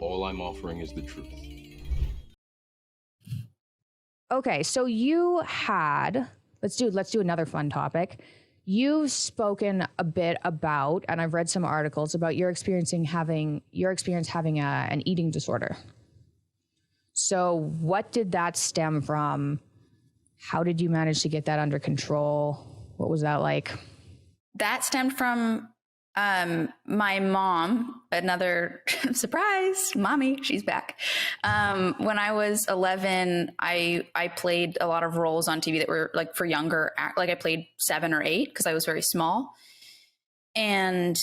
All I'm offering is the truth. Okay, so you had, let's do another fun topic. You've spoken a bit about, and I've read some articles about your experience having an eating disorder. So what did that stem from? How did you manage to get that under control? What was that like? That stemmed from my mom, another surprise, mommy, she's back. When I was 11, I played a lot of roles on TV that were like for younger, like I played 7 or 8 because I was very small. And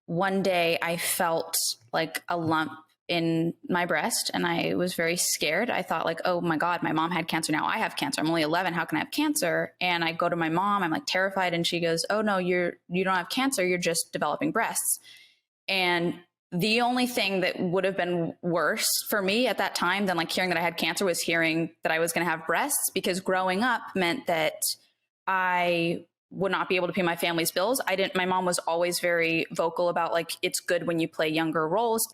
one day I felt like a lump in my breast and I was very scared. I thought like, oh my God, my mom had cancer. Now I have cancer. I'm only 11. How can I have cancer? And I go to my mom, I'm like terrified. And she goes, oh no, you don't have cancer. You're just developing breasts. And the only thing that would have been worse for me at that time than like hearing that I had cancer was hearing that I was going to have breasts, because growing up meant that I would not be able to pay my family's bills. My mom was always very vocal about like, it's good when you play younger roles.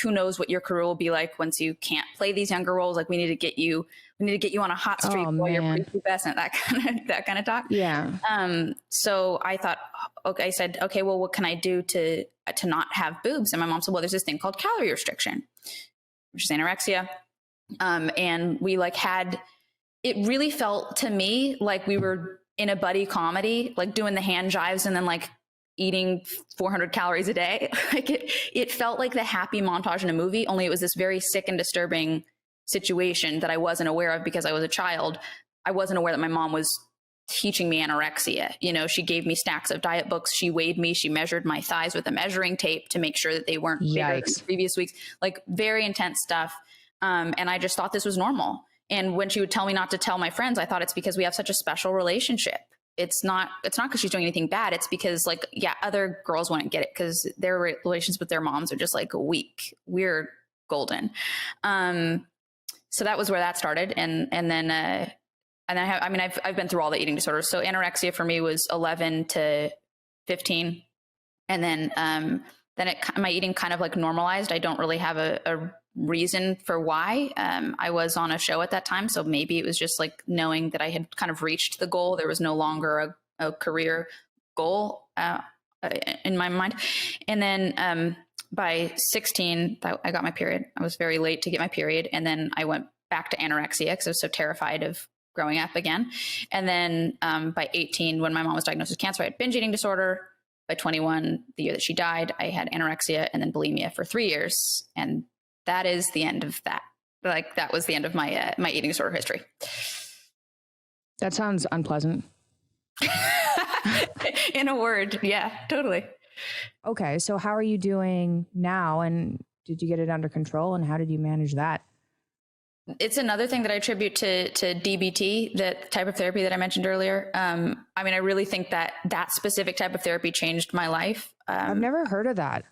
Who knows what your career will be like once you can't play these younger roles. Like we need to get you on a hot streak while you're prepubescent, that kind of talk. Yeah. So I thought, okay, I said, okay, well, what can I do to not have boobs? And my mom said, well, there's this thing called calorie restriction, which is anorexia. And we it really felt to me like we were in a buddy comedy, like doing the hand jives and then like eating 400 calories a day. Like it felt like the happy montage in a movie, only it was this very sick and disturbing situation that I wasn't aware of because I was a child. I wasn't aware that my mom was teaching me anorexia. You know, she gave me stacks of diet books. She weighed me. She measured my thighs with a measuring tape to make sure that they weren't bigger than previous weeks, like very intense stuff. And I just thought this was normal. And when she would tell me not to tell my friends, I thought it's because we have such a special relationship. It's not because she's doing anything bad. It's because like, yeah, other girls wouldn't get it because their relations with their moms are just like weak. We're golden. So that was where that started. And then I've been through all the eating disorders. So anorexia for me was 11 to 15. And then my eating kind of like normalized. I don't really have a reason for why. I was on a show at that time, so maybe it was just like knowing that I had kind of reached the goal. There was no longer a career goal in my mind. And then by 16, I got my period. I was very late to get my period, and then I went back to anorexia because I was so terrified of growing up again. And then by 18, when my mom was diagnosed with cancer, I had binge eating disorder. By 21, the year that she died, I had anorexia and then bulimia for 3 years, and that is the end of that. Like that was the end of my my eating disorder history. That sounds unpleasant. In a word, yeah, totally. Okay, so how are you doing now? And did you get it under control? And how did you manage that? It's another thing that I attribute to DBT, that type of therapy that I mentioned earlier. I really think that specific type of therapy changed my life. I've never heard of that.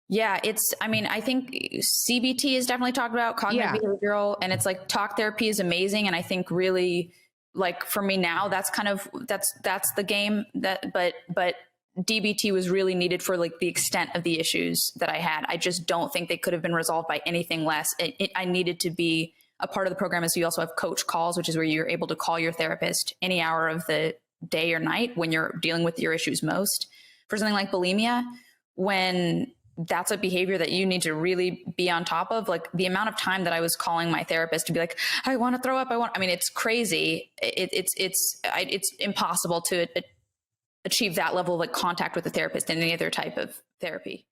Yeah, I think CBT is definitely talked about, cognitive behavioral, and it's like talk therapy is amazing. And I think really like for me now, that's the game but DBT was really needed for like the extent of the issues that I had. I just don't think they could have been resolved by anything less. I needed to be a part of the program. Is you also have coach calls, which is where you're able to call your therapist any hour of the day or night when you're dealing with your issues most. For something like bulimia, when that's a behavior that you need to really be on top of. Like the amount of time that I was calling my therapist to be like, I want to throw up. It's crazy. It's impossible to achieve that level of like contact with the therapist in any other type of therapy.